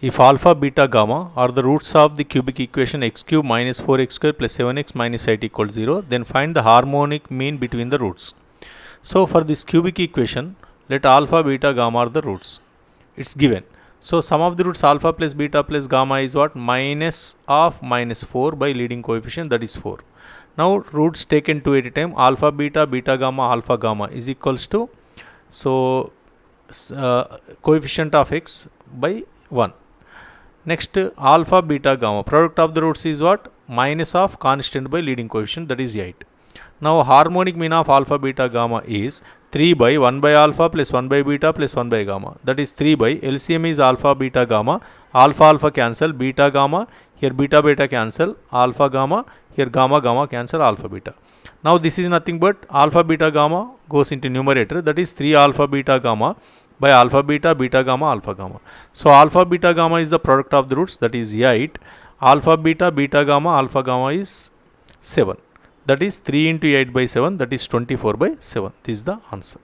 If alpha, beta, gamma are the roots of the cubic equation x cube minus 4x square plus 7x minus 8 equals 0, then find the harmonic mean between the roots. So for this cubic equation, let alpha, beta, gamma are the roots. It's given. So sum of the roots alpha plus beta plus gamma is what? Minus of minus 4 by leading coefficient, that is 4. Now roots taken 2 at a time, alpha, beta, beta, gamma, alpha, gamma is equals to, so coefficient of x by 1. Next, alpha, beta, gamma, product of the roots is what? Minus of constant by leading coefficient, that is 8. Now harmonic mean of alpha, beta, gamma is 3 by 1 by alpha plus 1 by beta plus 1 by gamma, that is 3 by LCM is alpha, beta, gamma, alpha cancel, beta, gamma, here beta, beta cancel, alpha, gamma, here gamma, gamma cancel, alpha, beta. Now this is nothing but alpha, beta, gamma goes into numerator, that is 3 alpha, beta, gamma by alpha, beta, beta, gamma, alpha, gamma. So alpha, beta, gamma is the product of the roots, that is 8. Alpha, beta, beta, gamma, alpha, gamma is 7. That is 3 into 8 by 7, that is 24 by 7. This is the answer.